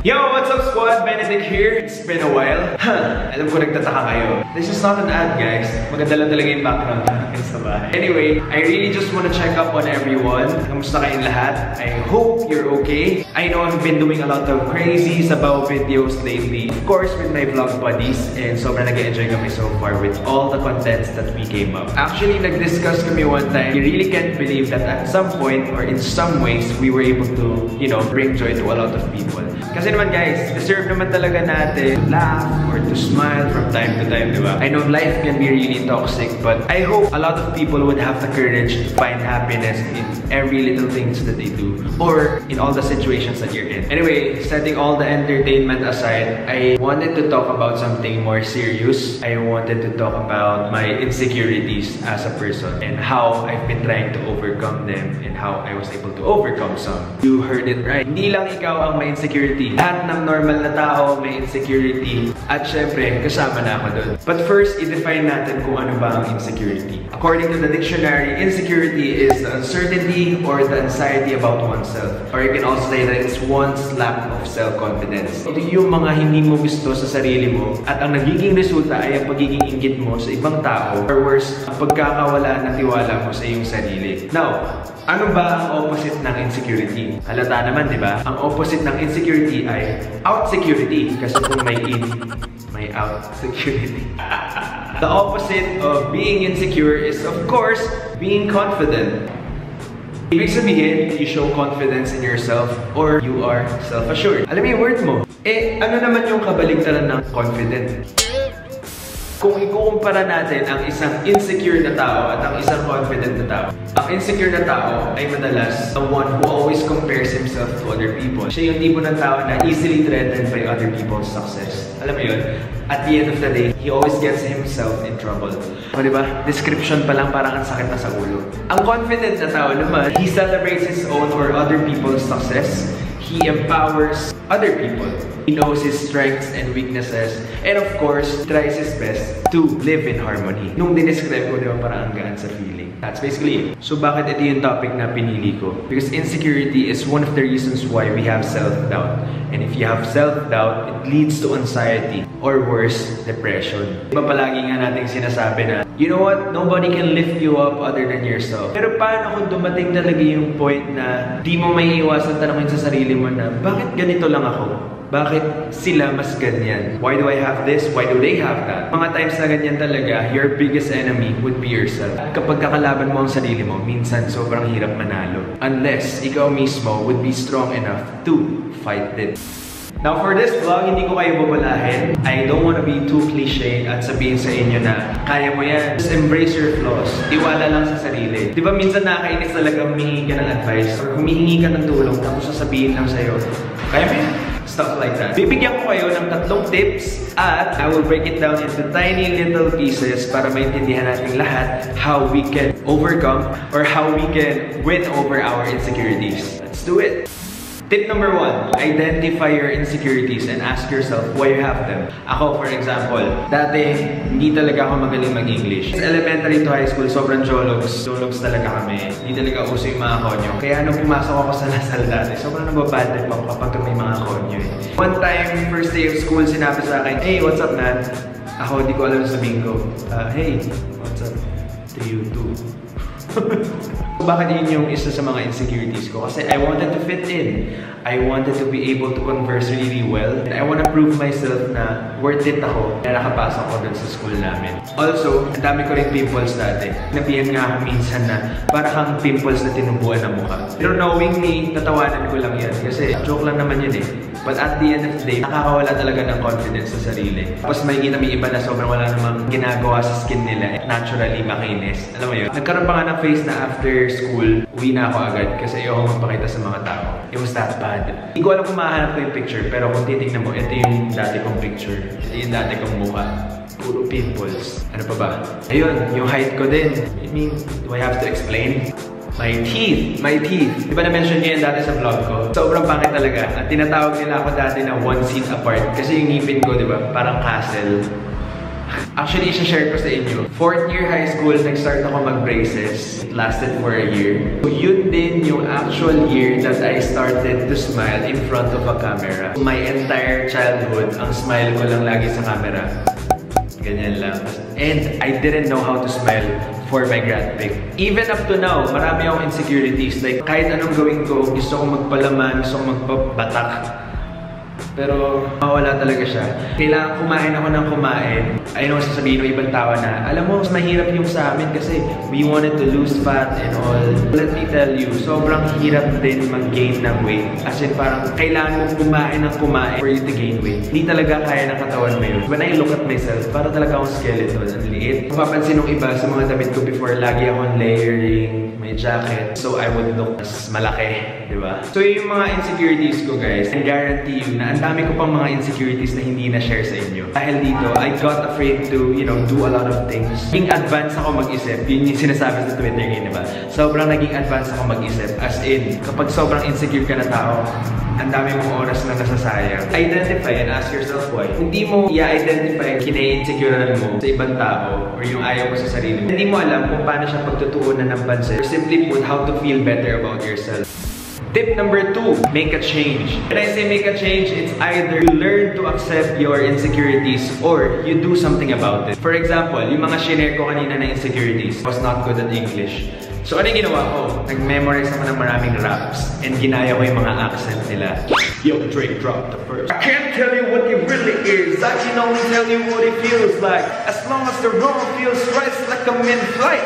Yo, what's up squad? Benedict here. It's been a while. Alam ko nagtataka kayo. This is not an ad, guys. Maganda lang talaga yung background natin sa bahay. Anyway, I really just want to check up on everyone. Kamusta kayong lahat? I hope you're okay. I know I've been doing a lot of crazy sabaw videos lately. Of course, with my vlog buddies. And sobrang nag-enjoy kami so far with all the contents that we came up. Actually, nag-discuss kami one time. We really can't believe that at some point or in some ways, we were able to, bring joy to a lot of people. Kasi naman guys, deserve naman talaga natin to laugh or to smile from time to time, di ba? I know life can be really toxic, but I hope a lot of people would have the courage to find happiness in every little things that they do or in all the situations that you're in. Anyway, setting all the entertainment aside, I wanted to talk about something more serious. I wanted to talk about my insecurities as a person and how I've been trying to overcome them and how I was able to overcome some. You heard it right. Hindi lang ikaw ang may insecurity. Lahat ng normal na tao may insecurity. At syempre, kasama na ako dun. But first, i-define natin kung ano ba ang insecurity. According to the dictionary, insecurity is the uncertainty or the anxiety about oneself. Or you can also say that it's one's lack of self-confidence. Ito yung mga hindi mo gusto sa sarili mo at ang nagiging resulta ay ang pagiging inggit mo sa ibang tao or worse, ang pagkakawala ng tiwala mo sa iyong sarili. Now, ano ba ang opposite ng insecurity? Halata naman, di ba? Ang opposite ng insecurity ay out-security. Kasi kung may in, may out-security. The opposite of being insecure is, of course, being confident. Ibig sabihin, you show confidence in yourself or you are self-assured. Alam mo yung word mo? Ano naman yung kabaligtaran ng confident? Kung ikukumpara natin ang isang insecure na tao at ang isang confident na tao, ang insecure na tao ay madalas the one who always compares himself to other people. Siya yung tipo ng tao na easily threatened by other people's success. Alam mo yun? At the end of the day, he always gets himself in trouble. O diba? Description pa lang parang ang sakit na sa ulo. Ang confident na tao naman, he celebrates his own or other people's success. He empowers other people. He knows his strengths and weaknesses. And of course, tries his best to live in harmony. Nung dinescribe ko, di ba, parang ang gaan sa feeling. That's basically it. So bakit ito yung topic na pinili ko? Because insecurity is one of the reasons why we have self-doubt. And if you have self-doubt, it leads to anxiety or worse, depression. Diba palagi nga nating sinasabi na, you know what? Nobody can lift you up other than yourself. Pero paano kung dumating talaga yung point na di mo may iwasan tanongin sa sarili mo na, bakit ganito lang ako? Bakit sila mas ganyan? Why do I have this? Why do they have that? Mga times na ganyan talaga, your biggest enemy would be yourself. Kapag kakalaban mo ang sarili mo, minsan sobrang hirap manalo. Unless ikaw mismo would be strong enough to fight it. Now for this vlog, hindi ko kayo babalahin. I don't want to be too cliche at sabihin sa inyo na kaya mo yan. Just embrace your flaws. Tiwala lang sa sarili. Di ba minsan nakakainis talaga humihingi ka ng advice or humihingi ka ng tulong tapos sasabihin lang sa'yo, kaya mo yan? Stuff like that. Bibigyan ko kayo ng 3 tips at I will break it down into tiny little pieces para maintindihan natin lahat how we can overcome or how we can win over our insecurities. Let's do it! Tip number 1, identify your insecurities and ask yourself why you have them. Ako, for example, dati hindi talaga ako magaling mag-English. Elementary to high school, sobrang jologs. Jologs talaga kami. Hindi talaga uso yung mga konyo. Kaya nung pumasok ako sa Lasal dati, sobrang nababad trip ako kapag may mga konyo eh. One time, first day of school, sinabi sa akin, hey, what's up, man? Ako, di ko alam sabihin ko, hey, what's up to you too? Bakit yun yung isa sa mga insecurities ko? Kasi I wanted to fit in. I wanted to be able to converse really well. And I want to prove myself na worth it ako na nakapasok ko dun sa school namin. Also, ang dami ko rin pimples dati. Nabihan nga ako minsan na para kang pimples na tinubuan ng mukha. Pero knowing me, tatawanan ko lang yan. Kasi joke lang naman yun eh. But at the end of the day, nakakawala talaga ng confidence sa sarili. Tapos may iba na sobrang wala namang ginagawa sa skin nila. Naturally, makinis. Alam mo yun? Nagkaroon pa nga ng phase na after school, uwi na ako agad kasi ayoko magpakita sa mga tao. It was that bad. Hindi ko alam kung mahanap ko yung picture, pero kung titignan mo, ito yung dati kong picture. Ito yung dati kong mukha. Puro pimples. Ano pa ba? Ayun, yung height ko din. I mean, do I have to explain? My teeth. My teeth. Di ba na-mention niyo yan dati sa vlog ko? Sobrang pangit talaga. At tinatawag nila ako dati na 1 seat apart. Kasi yung ngipin ko, di ba? Parang castle. Actually, isa-share ko sa inyo. 4th year high school, nag-start ako mag-braces. It lasted for a year. So, yun din yung actual year that I started to smile in front of a camera. My entire childhood, ang smile ko lang lagi sa camera. Ganyan lang. And I didn't know how to smile for my grad pic. Even up to now, marami akong insecurities. Like, kahit anong gawin ko, gusto kong magpalaman, gusto kong magpabatak. Pero mawala talaga siya. Kailangan kumain ako ng kumain. Ayun ang sasabihin ng ibang tao na, alam mo, mas mahirap yung sa amin kasi we wanted to lose fat and all. Let me tell you, sobrang hirap din mag-gain ng weight. As in, parang kailangan mong kumain ng kumain for you to gain weight. Hindi talaga kaya ng katawan mo yun. When I look at myself, para talaga akong skeleton. Ang liit. Mapapansin ng iba sa mga damit ko before, lagi akong layering, may jacket. So I would look mas malaki, di ba? So yung mga insecurities ko, guys, I guarantee you na ang dami ko pang mga insecurities na hindi na-share sa inyo. Dahil dito, I got afraid to, you know, do a lot of things. Naging advance ako mag-isip. Yun yung sinasabi sa Twitter ngayon, diba? Sobrang naging advance ako mag-isip. As in, kapag sobrang insecure ka na tao, ang dami mong oras na nasasayang. Identify and ask yourself why. Hindi mo i-identify kina-insecurean mo sa ibang tao or yung ayaw mo sa sarili mo. Hindi mo alam kung paano siya pagtutuunan ng pansin. Or simply put, how to feel better about yourself. Tip number 2, make a change. When I say make a change, it's either you learn to accept your insecurities or you do something about it. For example, yung mga shinare ko kanina na insecurities, I was not good at English. So ano yung ginawa ko? Nag-memorize ako ng maraming raps and ginaya ko yung mga accent nila. Yo, Drake dropped the first. I can't tell you what it really is. I can only tell you what it feels like. As long as the road feels right, like I'm in flight.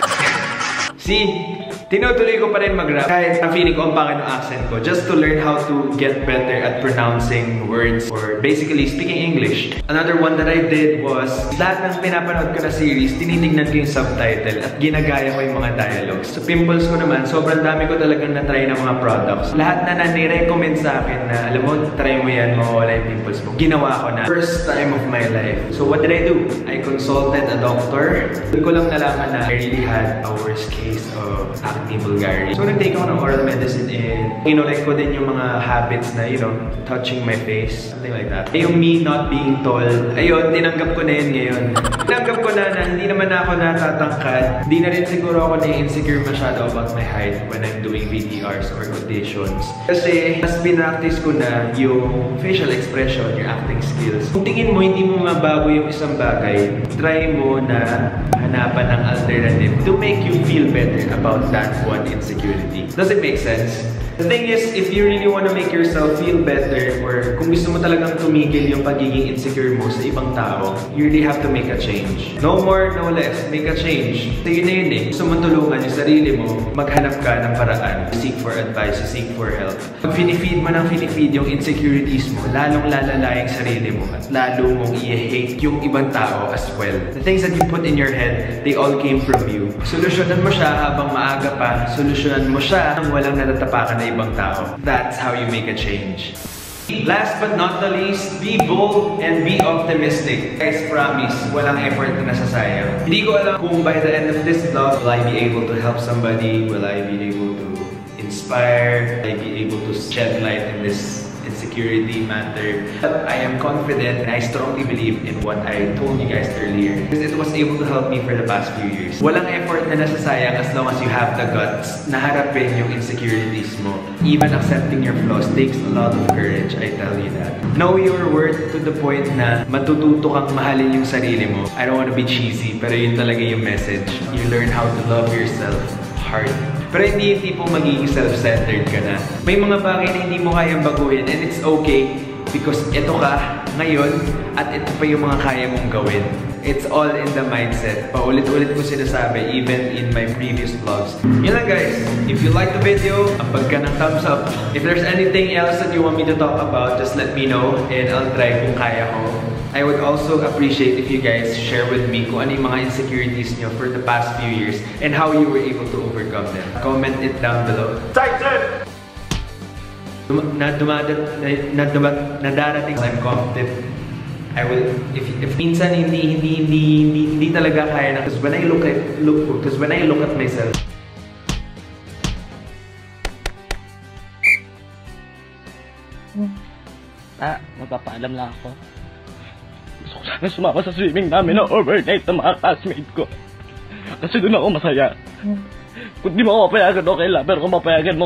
See? Tinutuloy ko pa rin mag-rap kahit feeling ko ang pangit ng accent ko just to learn how to get better at pronouncing words or basically speaking English. Another one that I did was lahat ng pinapanood ko na series, tinitignan ko yung subtitle at ginagaya ko yung mga dialogues. Sa pimples ko naman, sobrang dami ko talagang na-try ng mga products. Lahat na nani-recommend sa akin na alam mo, try mo yan, mawawala yung pimples mo. Ginawa ko na. First time of my life. So what did I do? I consulted a doctor. Doon ko lang nalaman na I really had a worst case of acne vulgaris. So, nag-take ako ng oral medicine and inolek ko din yung mga habits na, you know, touching my face. Something like that. Yung me not being tall, ayun, tinanggap ko na yun ngayon. Tinanggap ko na hindi naman ako natatangkad. Hindi na rin siguro ako na-insecure masyado about my height when I'm doing VTRs or auditions. Kasi, mas pinractice ko na yung facial expression, yung acting skills. Kung tingin mo, hindi mo mabago yung isang bagay, try mo na hanapan ng alternative to make you feel better about that one insecurity. Does it make sense? The thing is, if you really want to make yourself feel better or kung gusto mo talagang tumigil yung pagiging insecure mo sa ibang tao, you really have to make a change. No more, no less. Make a change. So yun na yun eh. Gusto mo tulungan yung sarili mo, maghanap ka ng paraan. Seek for advice, seek for help. Pag finifeed mo ng finifeed yung insecurities mo, lalong lalala yung sarili mo at lalo mong i-hate yung ibang tao as well. The things that you put in your head, they all came from you. Solusyonan mo siya habang maaga pa. Solusyonan mo siya nang walang natatapakan na ibang tao. That's how you make a change. Last but not the least, be bold and be optimistic. Guys, promise, walang effort na nasasayang. Hindi ko alam kung by the end of this vlog, will I be able to help somebody? Will I be able to inspire? Will I be able to shed light in this insecurity matter? But I am confident and I strongly believe in what I told you guys earlier because it was able to help me for the past few years. Walang effort na nasasayang as long as you have the guts na harapin yung insecurities mo. Even accepting your flaws takes a lot of courage, I tell you that. Know your worth to the point na matututo kang mahalin yung sarili mo. I don't want to be cheesy, pero yun talaga yung message. You learn how to love yourself hard. Pero hindi yung tipong magiging self-centered ka na. May mga bagay na hindi mo kayang baguhin and it's okay because ito ka ngayon at ito pa yung mga kaya mong gawin. It's all in the mindset. Paulit-ulit ko sinasabi even in my previous vlogs. Yun lang guys. If you like the video, ambag ka ng thumbs up. If there's anything else that you want me to talk about, just let me know and I'll try kung kaya ko. I would also appreciate if you guys share with me kung ano yung mga insecurities nyo for the past few years and how you were able to overcome them. Comment it down below. Titan! Nadarating I'm confident. I will, if minsan hindi talaga kaya na, because when I look at myself, magpapaalam lang ako. Gusto ko na sumama sa swimming namin na overnight ng mga classmate ko. Kasi doon ako masaya. Kung di mo ako papayagan, okay lang. Pero kung mapayagan mo,